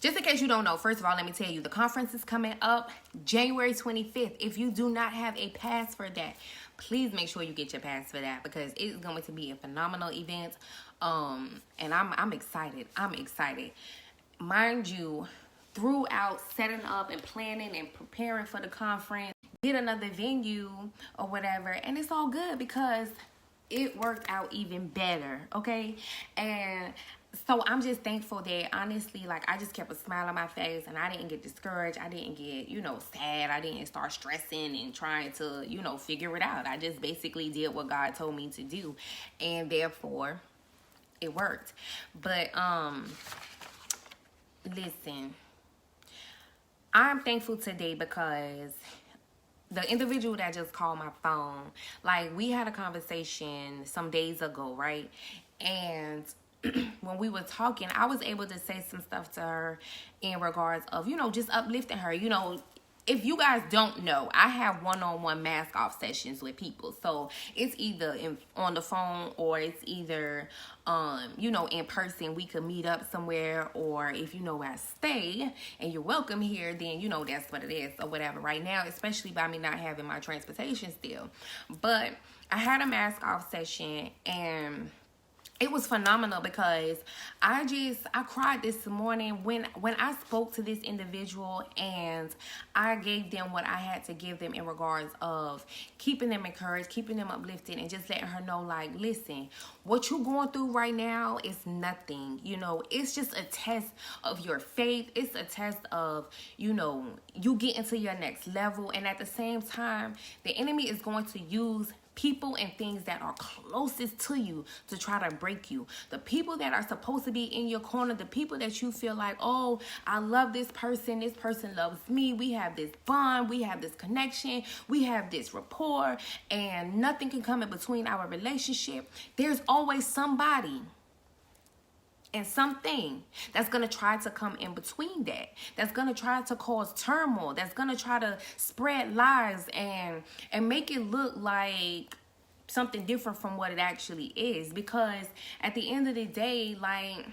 Just in case you don't know, first of all, let me tell you, the conference is coming up January 25th. If you do not have a pass for that, please make sure you get your pass for that, because it's going to be a phenomenal event. And I'm excited. I'm excited. Mind you, throughout setting up and planning and preparing for the conference, get another venue or whatever, and it's all good because it worked out even better, okay? And so I'm just thankful that, honestly, like, I just kept a smile on my face, and I didn't get discouraged. I didn't get, sad. I didn't start stressing and trying to, figure it out. I just basically did what God told me to do, and therefore it worked. But listen, I'm thankful today because the individual that just called my phone, like, we had a conversation some days ago, right? And when we were talking, I was able to say some stuff to her in regards of, just uplifting her. If you guys don't know, I have one-on-one mask off sessions with people. So it's either on the phone, or it's either, in person. We could meet up somewhere, or if you know where I stay and you're welcome here, then, that's what it is or whatever right now, especially by me not having my transportation still. But I had a mask off session, and it was phenomenal because I cried this morning when I spoke to this individual, and I gave them what I had to give them in regards of keeping them encouraged, keeping them uplifted, and just letting her know, like, listen, what you're going through right now is nothing. It's just a test of your faith. It's a test of, you get into your next level. And at the same time, the enemy is going to use people and things that are closest to you to try to break you. The people that are supposed to be in your corner, the people that you feel like, oh, I love this person loves me, we have this bond, we have this connection, we have this rapport, and nothing can come in between our relationship. There's always somebody and something that's going to try to come in between that's going to try to cause turmoil, that's going to try to spread lies and make it look like something different from what it actually is. Because at the end of the day, like,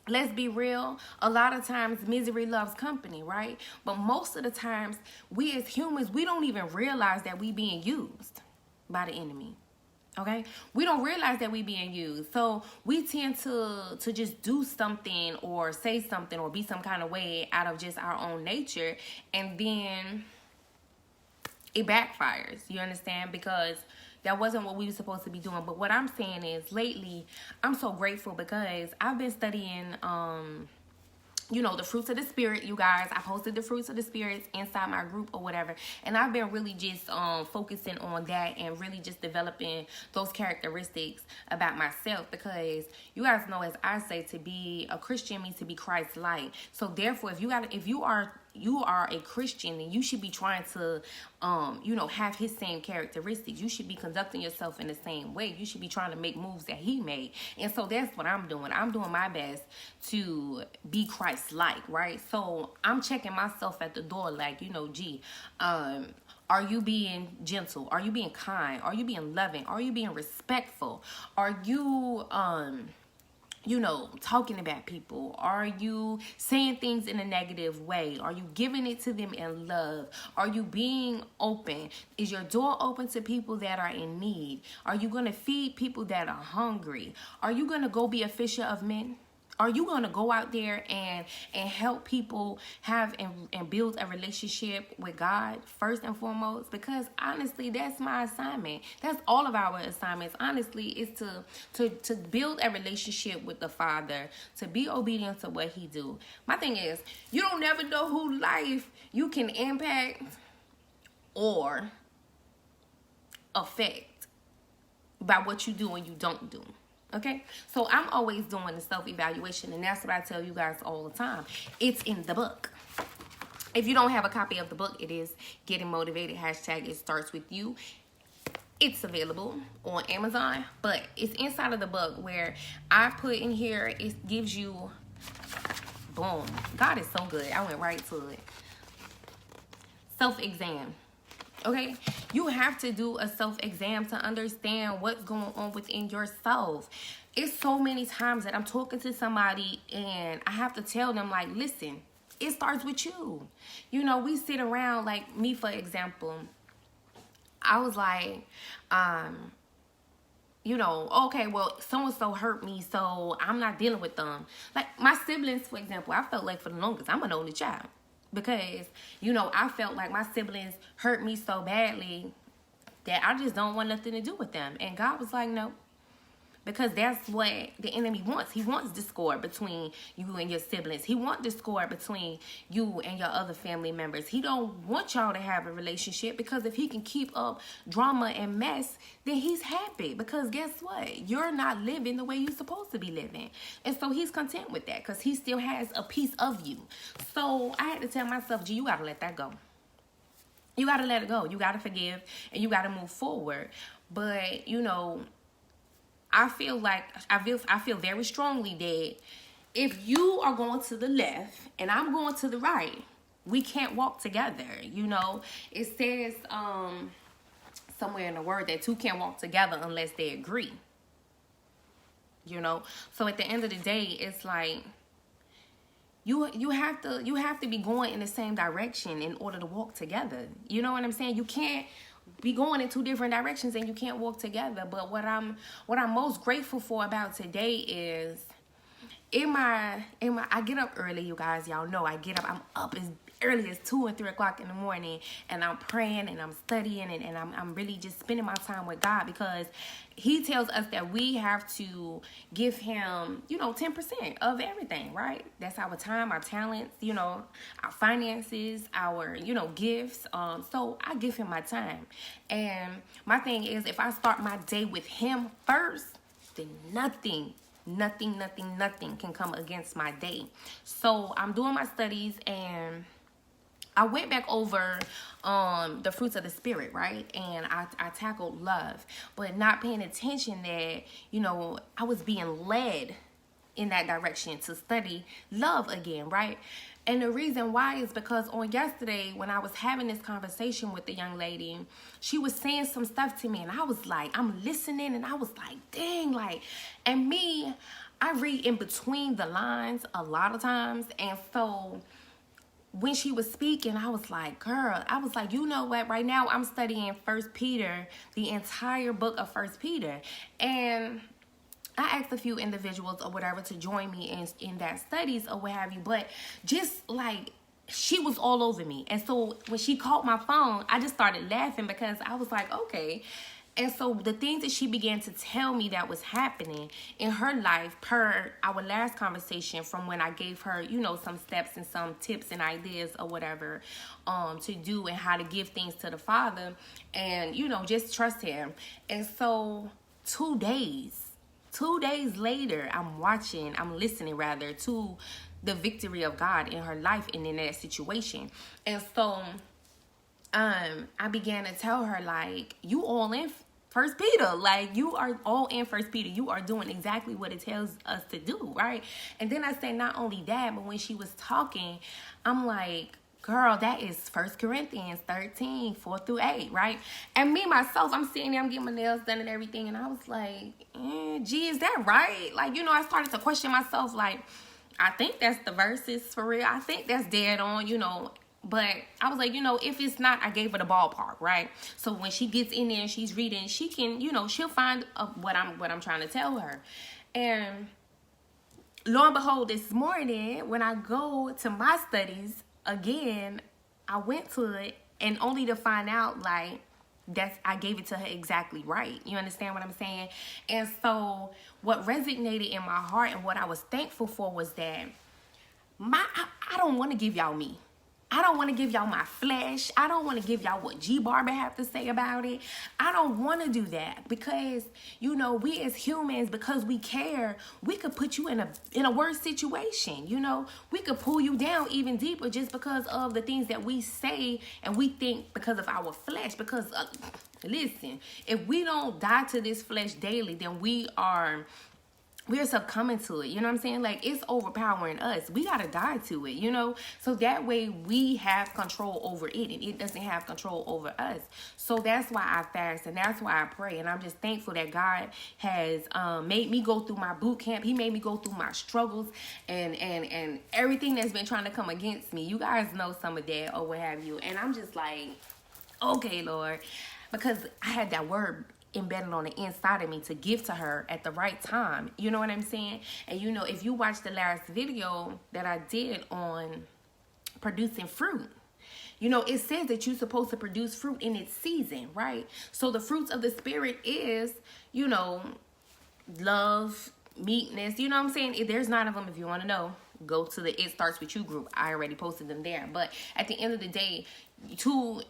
let's be real, a lot of times misery loves company, right? But most of the times, we as humans, we don't even realize that we being used by the enemy. Okay, we don't realize that we being used, so we tend to just do something or say something or be some kind of way out of just our own nature, and then it backfires. You understand? Because that wasn't what we were supposed to be doing. But what I'm saying is, lately, I'm so grateful because I've been studying the fruits of the spirit, you guys. I posted the fruits of the spirits inside my group or whatever, and I've been really just focusing on that and really just developing those characteristics about myself, because you guys know, as I say, to be a Christian means to be Christ-like. So therefore, if you are a Christian, then you should be trying to have his same characteristics. You should be conducting yourself in the same way. You should be trying to make moves that he made. And so that's what I'm doing. I'm doing my best to be Christ-like, right? So I'm checking myself at the door, like, are you being gentle? Are you being kind? Are you being loving? Are you being respectful? Are you talking about people? Are you saying things in a negative way? Are you giving it to them in love? Are you being open? Is your door open to people that are in need? Are you going to feed people that are hungry? Are you going to go be a fisher of men? Are you going to go out there and help people have and build a relationship with God first and foremost? Because honestly, that's my assignment. That's all of our assignments, honestly, is to build a relationship with the Father, to be obedient to what he do. My thing is, you don't never know who life you can impact or affect by what you do and you don't do. Okay, so I'm always doing the self-evaluation, and that's what I tell you guys all the time. It's in the book. If you don't have a copy of the book, it is Getting Motivated, #It Starts With You. It's available on Amazon, but it's inside of the book where I put in here, it gives you, boom, God is so good. I went right to it. Self-exam. Okay, you have to do a self-exam to understand what's going on within yourself. it's so many times that I'm talking to somebody and I have to tell them, like, listen, it starts with you. You know, we sit around, like me, for example, I was like, you know, okay, well, so-and-so hurt me, so I'm not dealing with them. Like, my siblings, for example, I felt like for the longest, I'm an only child. Because, you know, I felt like my siblings hurt me so badly that I just don't want nothing to do with them. And God was like, no. Because that's what the enemy wants. He wants discord between you and your siblings. He wants discord between you and your other family members. He don't want y'all to have a relationship, because if he can keep up drama and mess, then he's happy. Because guess what? You're not living the way you're supposed to be living. And so he's content with that, because he still has a piece of you. So I had to tell myself, G, you got to let that go. You got to let it go. You got to forgive, and you got to move forward. But, you know, I feel very strongly that if you are going to the left and I'm going to the right, we can't walk together. You know, it says somewhere in the word that two can't walk together unless they agree. You know, so at the end of the day, it's like you have to be going in the same direction in order to walk together. You know what I'm saying? You can't be going in two different directions and you can't walk together. But what I'm most grateful for about today is I get up early, you guys. Y'all know I get up. I'm up as early as 2 and 3 o'clock in the morning, and I'm praying and I'm studying, and I'm really just spending my time with God, because he tells us that we have to give him, you know, 10% of everything, right? That's our time, our talents, you know, our finances, our, you know, gifts. So I give him my time. And my thing is, if I start my day with him first, then nothing can come against my day. So I'm doing my studies, and I went back over the fruits of the spirit, right? And I tackled love, but not paying attention that, you know, I was being led in that direction to study love again, right? And the reason why is because on yesterday, when I was having this conversation with the young lady, she was saying some stuff to me, and I was like, I'm listening, and I was like, dang, like, and me, I read in between the lines a lot of times. And so when she was speaking, I was like, girl, I was like, you know what? Right now I'm studying 1 Peter, the entire book of 1 Peter. And I asked a few individuals or whatever to join me in that studies or what have you. But just like, she was all over me. And so when she called my phone, I just started laughing, because I was like, okay. And so the things that she began to tell me that was happening in her life, per our last conversation, from when I gave her, you know, some steps and some tips and ideas or whatever to do, and how to give things to the Father, and, you know, just trust him. And so 2 days later, I'm listening rather to the victory of God in her life and in that situation. And so I began to tell her, like, you all in 1 Peter, like, you are all in 1 Peter. You are doing exactly what it tells us to do, right? And then I said, not only that, but when she was talking, I'm like, girl, that is 1 Corinthians 13, 4-8, right? And me, myself, I'm sitting there, I'm getting my nails done and everything, and I was like, gee, is that right? Like, you know, I started to question myself, like, I think that's the verses for real. I think that's dead on, you know. But I was like, you know, if it's not, I gave her the ballpark, right? So when she gets in there and she's reading, she can, you know, she'll find what I'm trying to tell her. And lo and behold, this morning, when I go to my studies again, I went to it, and only to find out, like, I gave it to her exactly right. You understand what I'm saying? And so what resonated in my heart and what I was thankful for was that I don't want to give y'all me. I don't want to give y'all my flesh. I don't want to give y'all what G Barber have to say about it. I don't want to do that, because, you know, we as humans, because we care, we could put you in a worse situation. You know, we could pull you down even deeper just because of the things that we say and we think, because of our flesh. Because listen, if we don't die to this flesh daily, then we are we're succumbing to it. You know what I'm saying? Like, it's overpowering us. We got to die to it, you know? So that way we have control over it and it doesn't have control over us. So that's why I fast and that's why I pray. And I'm just thankful that God has made me go through my boot camp. He made me go through my struggles and everything that's been trying to come against me. You guys know some of that or what have you. And I'm just like, okay, Lord, because I had that word embedded on the inside of me to give to her at the right time. You know what I'm saying? And you know, if you watch the last video that I did on producing fruit, you know, it says that you're supposed to produce fruit in its season, right? So the fruits of the spirit is, you know, love, meekness. You know what I'm saying? There's 9 of them. If you want to know, go to the It Starts With You group. I already posted them there. But at the end of the day,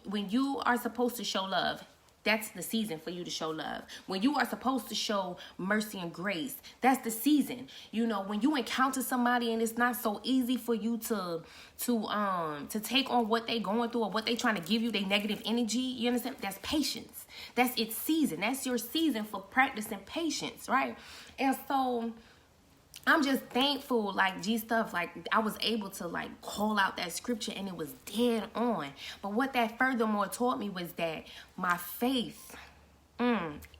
when you are supposed to show love, that's the season for you to show love. When you are supposed to show mercy and grace, that's the season. You know, when you encounter somebody and it's not so easy for you to take on what they going through or what they trying to give you, their negative energy, you understand? That's patience. That's its season. That's your season for practicing patience, right? And so I'm just thankful, like, stuff, like, I was able to, like, call out that scripture and it was dead on. But what that furthermore taught me was that my faith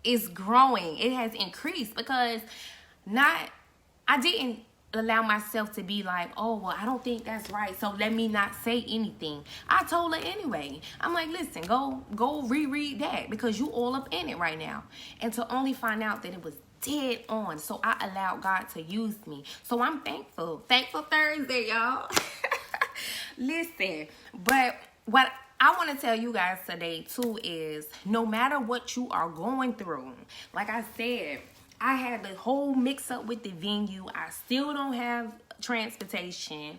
is growing. It has increased because I didn't allow myself to be like, oh, well, I don't think that's right, so let me not say anything. I told her anyway. I'm like, listen, go reread that because you all up in it right now. And to only find out that it was dead on. So I allowed God to use me. So I'm thankful. Thankful Thursday, y'all. Listen, but what I want to tell you guys today too is no matter what you are going through, like I said, I had the whole mix up with the venue. I still don't have transportation.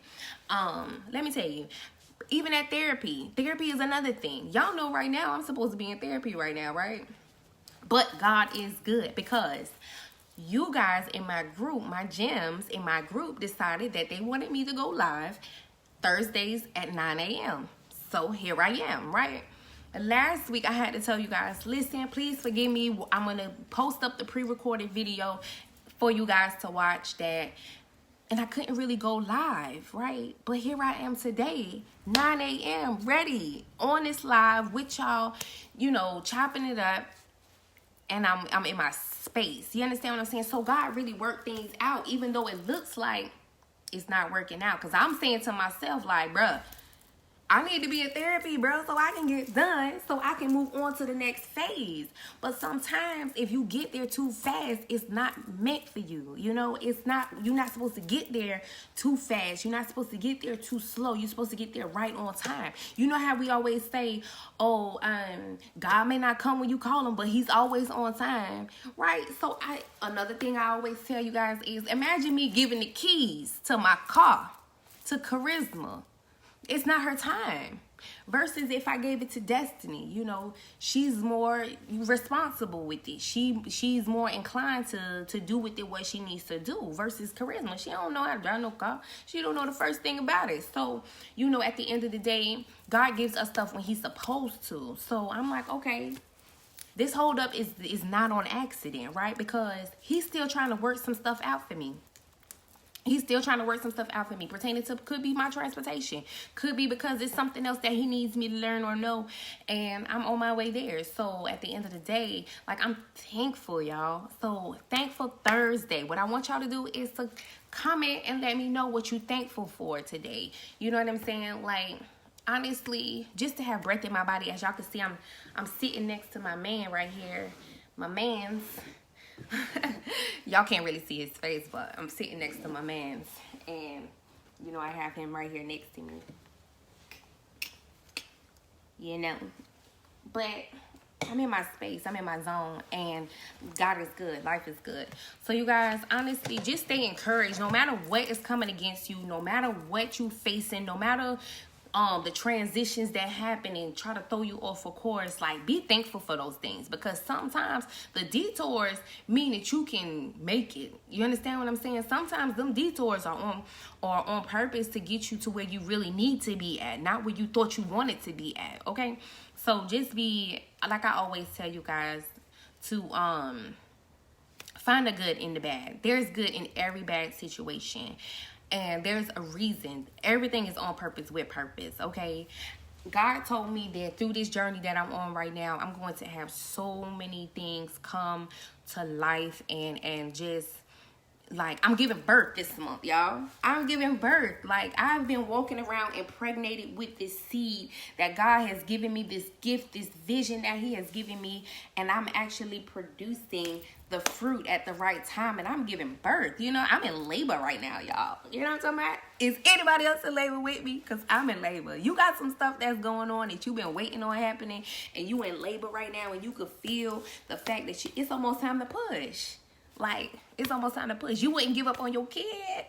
Let me tell you, even at therapy is another thing. Y'all know right now I'm supposed to be in therapy right now, right? But God is good because you guys in my group, my gems in my group, decided that they wanted me to go live Thursdays at 9 a.m. So here I am, right? Last week I had to tell you guys, listen, please forgive me. I'm going to post up the pre-recorded video for you guys to watch that. And I couldn't really go live, right? But here I am today, 9 a.m. ready on this live with y'all, you know, chopping it up. And I'm in my space. You understand what I'm saying? So God really worked things out, even though it looks like it's not working out. Because I'm saying to myself, like, bruh, I need to be in therapy, bro, so I can get done, so I can move on to the next phase. But sometimes if you get there too fast, it's not meant for you. You know, it's not, you're not supposed to get there too fast. You're not supposed to get there too slow. You're supposed to get there right on time. You know how we always say, oh, God may not come when you call him, but he's always on time, right? So another thing I always tell you guys is, imagine me giving the keys to my car to Charisma. It's not her time. Versus if I gave it to Destiny, you know, she's more responsible with it. She's more inclined to do with it what she needs to do. Versus Charisma, she don't know how to drive no car. She don't know the first thing about it. So, you know, at the end of the day, God gives us stuff when he's supposed to. So I'm like, okay, this hold up is not on accident, right? Because he's still trying to work some stuff out for me. He's still trying to work some stuff out for me pertaining to, could be my transportation. Could be because it's something else that he needs me to learn or know. And I'm on my way there. So at the end of the day, like, I'm thankful, y'all. So thankful Thursday. What I want y'all to do is to comment and let me know what you're thankful for today. You know what I'm saying? Like, honestly, just to have breath in my body. As y'all can see, I'm sitting next to my man right here. My man's. Y'all can't really see his face, but I'm sitting next to my man's, and you know, I have him right here next to me, you know, but I'm in my space, I'm in my zone, and God is good, life is good. So you guys, honestly, just stay encouraged. No matter what is coming against you, no matter what you facing, no matter the transitions that happen and try to throw you off a course, like, be thankful for those things, because sometimes the detours mean that you can make it. You understand what I'm saying? Sometimes them detours are on purpose to get you to where you really need to be at, not where you thought you wanted to be at. Okay, so just be, like I always tell you guys, to Find the good in the bad. There's good in every bad situation. And there's a reason. Everything is on purpose with purpose, okay? God told me that through this journey that I'm on right now, I'm going to have so many things come to life and just like I'm giving birth this month, y'all. I'm giving birth. Like I've been walking around impregnated with this seed that God has given me, this gift, this vision that he has given me, and I'm actually producing the fruit at the right time, and I'm giving birth. You know, I'm in labor right now, y'all. You know what I'm talking about? Is anybody else in labor with me? Because I'm in labor. You got some stuff that's going on that you've been waiting on happening, and you in labor right now, and you could feel the fact that it's almost time to push. Like, it's almost time to push. You wouldn't give up on your kid.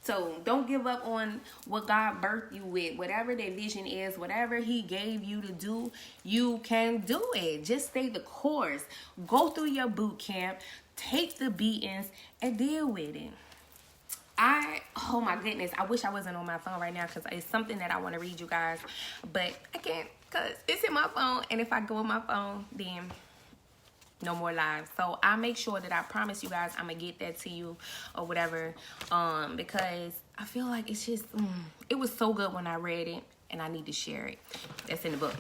So don't give up on what God birthed you with. Whatever that vision is, whatever he gave you to do, you can do it. Just stay the course. Go through your boot camp. Take the beatings and deal with it. Oh my goodness, I wish I wasn't on my phone right now because it's something that I want to read you guys. But I can't because it's in my phone. And if I go on my phone, then no more lives. So I make sure that I promise you guys I'm gonna get that to you or whatever, because I feel like it's just it was so good when I read it, and I need to share it. That's in the book.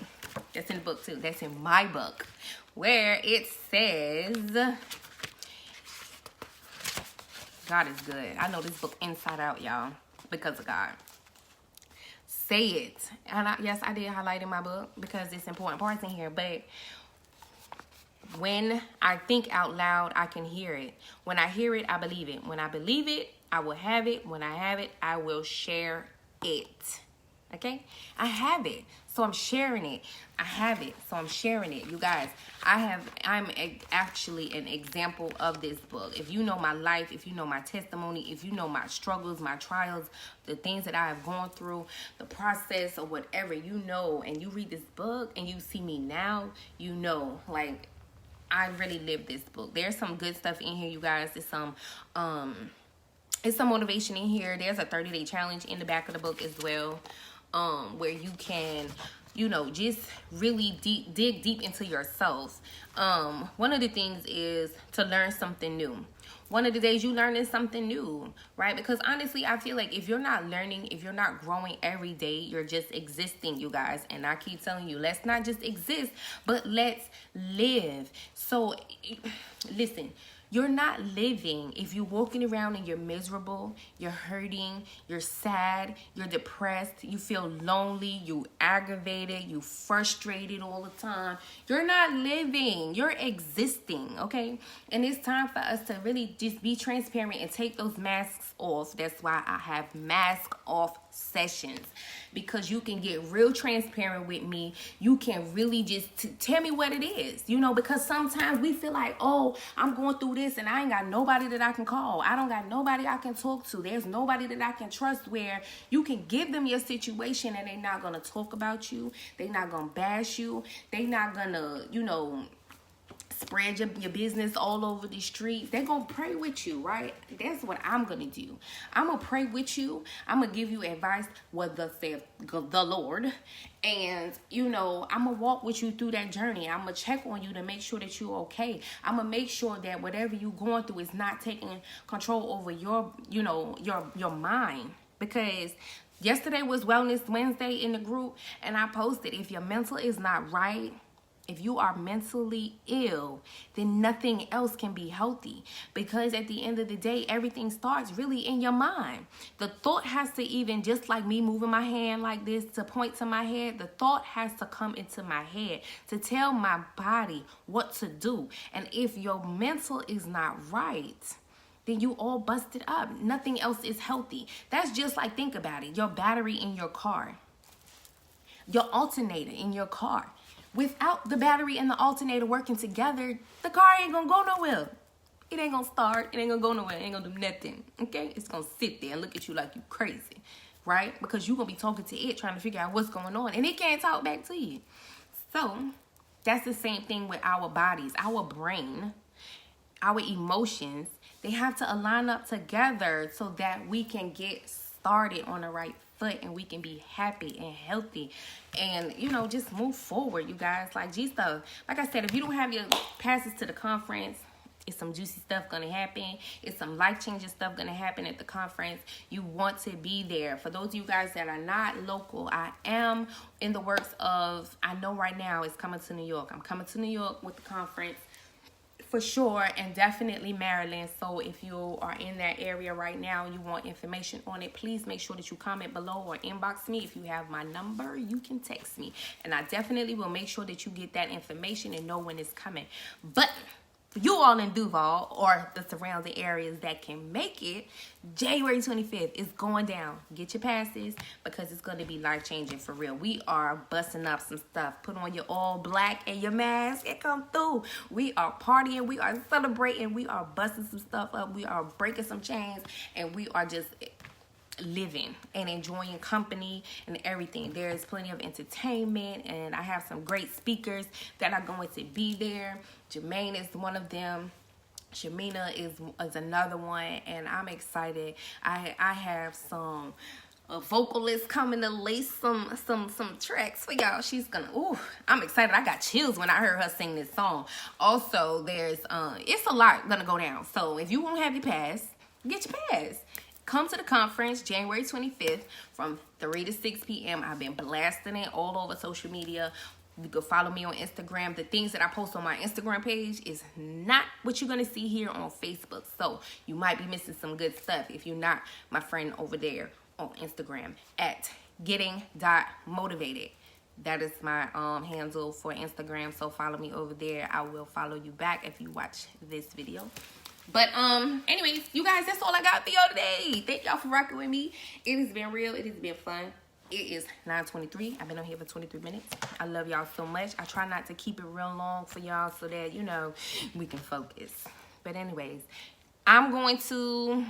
That's in the book too. That's in my book, where it says God is good. I know this book inside out, y'all, because of God. Say it. And yes, I did highlight in my book because it's important parts in here, but when I think out loud, I can hear it. When I hear it, I believe it. When I believe it, I will have it. When I have it, I will share it. Okay? I have it, so I'm sharing it. I have it, so I'm sharing it. You guys, I'm actually an example of this book. If you know my life, if you know my testimony, if you know my struggles, my trials, the things that I have gone through, the process or whatever, you know, and you read this book and you see me now, you know, like, I really live this book. There's some good stuff in here, you guys. It's some motivation in here. There's a 30-day challenge in the back of the book as well, where you can, you know, just really dig deep into yourselves. One of the things is to learn something new. One of the days you learning something new, right? Because honestly, I feel like if you're not learning, if you're not growing every day, you're just existing, you guys. And I keep telling you, let's not just exist, but let's live. So listen, you're not living if you're walking around and you're miserable, you're hurting, you're sad, you're depressed, you feel lonely, you aggravated, you frustrated all the time. You're not living, you're existing, okay? And it's time for us to really just be transparent and take those masks off. That's why I have mask off sessions, because you can get real transparent with me. You can really just tell me what it is, you know, because sometimes we feel like, oh, I'm going through this and I ain't got nobody that I can call. I don't got nobody I can talk to. There's nobody that I can trust, where you can give them your situation and they're not going to talk about you. They're not going to bash you. They're not going to, you know, spread your business all over the streets. They're going to pray with you, right? That's what I'm going to do. I'm going to pray with you. I'm going to give you advice, what thus saith the Lord. And, you know, I'm going to walk with you through that journey. I'm going to check on you to make sure that you're okay. I'm going to make sure that whatever you're going through is not taking control over your, you know, your mind. Because yesterday was Wellness Wednesday in the group, and I posted, if your mental is not right, if you are mentally ill, then nothing else can be healthy, because at the end of the day, everything starts really in your mind. The thought has to, even just like me moving my hand like this to point to my head, the thought has to come into my head to tell my body what to do. And if your mental is not right, then you all busted up. Nothing else is healthy. That's just like, think about it, your battery in your car, your alternator in your car. Without the battery and the alternator working together, the car ain't gonna go nowhere. It ain't gonna start. It ain't gonna go nowhere. It ain't gonna do nothing. Okay? It's gonna sit there and look at you like you crazy, right? Because you're gonna be talking to it, trying to figure out what's going on, and it can't talk back to you. So that's the same thing with our bodies, our brain, our emotions. They have to align up together so that we can get started on the right foot and we can be happy and healthy and, you know, just move forward, you guys. Like, like I said, if you don't have your passes to the conference, It's some juicy stuff gonna happen. It's some life-changing stuff gonna happen at the conference. You want to be there. For those of you guys that are not local, I am in the works of, I know right now it's coming to New York. I'm coming to New York with the conference for sure, and definitely Maryland. So if you are in that area right now and you want information on it, please make sure that you comment below or inbox me. If you have my number, you can text me, and I definitely will make sure that you get that information and know when it's coming. But for you all in Duval or the surrounding areas that can make it, January 25th is going down. Get your passes because it's going to be life-changing for real. We are busting up some stuff. Put on your all black and your mask and come through. We are partying. We are celebrating. We are busting some stuff up. We are breaking some chains, and we are just living and enjoying company and everything. There is plenty of entertainment, and I have some great speakers that are going to be there. Jermaine is one of them. Shamina is another one, and I'm excited. I have some vocalists coming to lace some tracks for y'all. She's gonna, I'm excited. I got chills when I heard her sing this song. Also, there's it's a lot gonna go down. So if you won't have your pass, get your pass. Come to the conference January 25th from 3 to 6 p.m. I've been blasting it all over social media. You can follow me on Instagram. The things that I post on my Instagram page is not what you're going to see here on Facebook. So you might be missing some good stuff if you're not my friend over there on Instagram at getting.motivated. That is my handle for Instagram. So follow me over there. I will follow you back if you watch this video. But anyways, you guys, that's all I got for y'all today. Thank y'all for rocking with me. It has been real. It has been fun. It is 9:23. I've been on here for 23 minutes. I love y'all so much. I try not to keep it real long for y'all so that, you know, we can focus. But anyways, I'm going to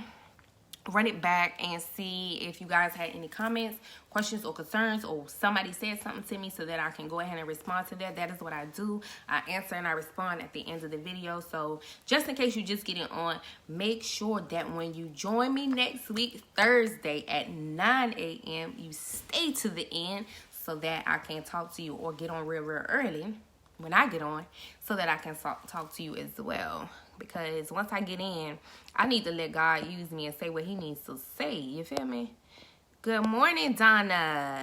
run it back and see if you guys had any comments, questions, or concerns, or somebody said something to me so that I can go ahead and respond to that. That is what I do. I answer and I respond at the end of the video. So just in case you just getting on, make sure that when you join me next week, Thursday at 9 a.m., you stay to the end so that I can talk to you, or get on real early when I get on so that I can talk to you as well. Because once I get in, I need to let God use me and say what he needs to say. You feel me? Good morning, Donna.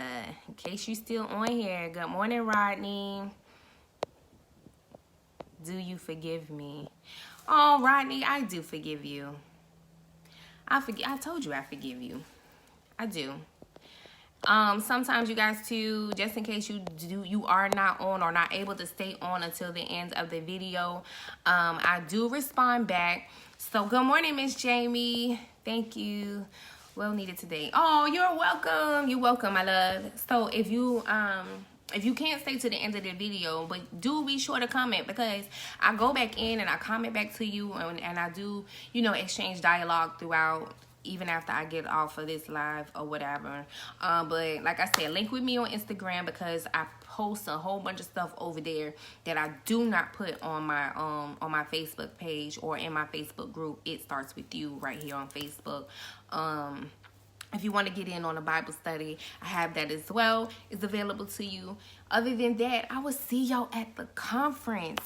In case you still on here. Good morning, Rodney. Do you forgive me? Oh, Rodney, I do forgive you. I told you I forgive you. I do. Sometimes you guys too, just in case you are not on or not able to stay on until the end of the video, I do respond back. So good morning, Miss Jamie. Thank you. Well needed today. Oh, you're welcome. You're welcome, my love. So if you can't stay to the end of the video, but do be sure to comment, because I go back in and I comment back to you, and I do, you know, exchange dialogue throughout, even after I get off of this live or whatever. But like I said, link with me on Instagram, because I post a whole bunch of stuff over there that I do not put on my Facebook page or in my Facebook group. It Starts With You right here on Facebook. If you want to get in on a Bible study, I have that as well. It's available to you. Other than that, I will see y'all at the conference.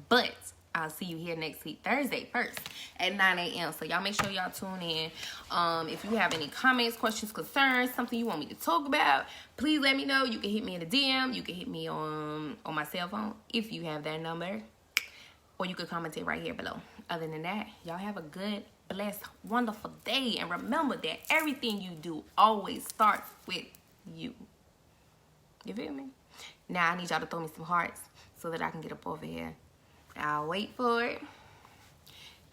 But I'll see you here next week, Thursday, first at 9 a.m. So y'all make sure y'all tune in. If you have any comments, questions, concerns, something you want me to talk about, please let me know. You can hit me in the DM. You can hit me on my cell phone if you have that number. Or you can comment it right here below. Other than that, y'all have a good, blessed, wonderful day. And remember that everything you do always starts with you. You feel me? Now I need y'all to throw me some hearts so that I can get up over here. I'll wait for it.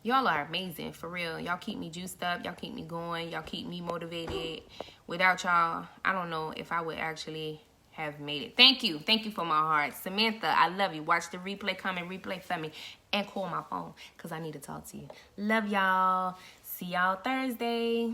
Y'all are amazing, for real. Y'all keep me juiced up. Y'all keep me going. Y'all keep me motivated. Without y'all, I don't know if I would actually have made it. Thank you. Thank you for my heart. Samantha, I love you. Watch the replay. Come and replay for me. And call my phone because I need to talk to you. Love y'all. See y'all Thursday.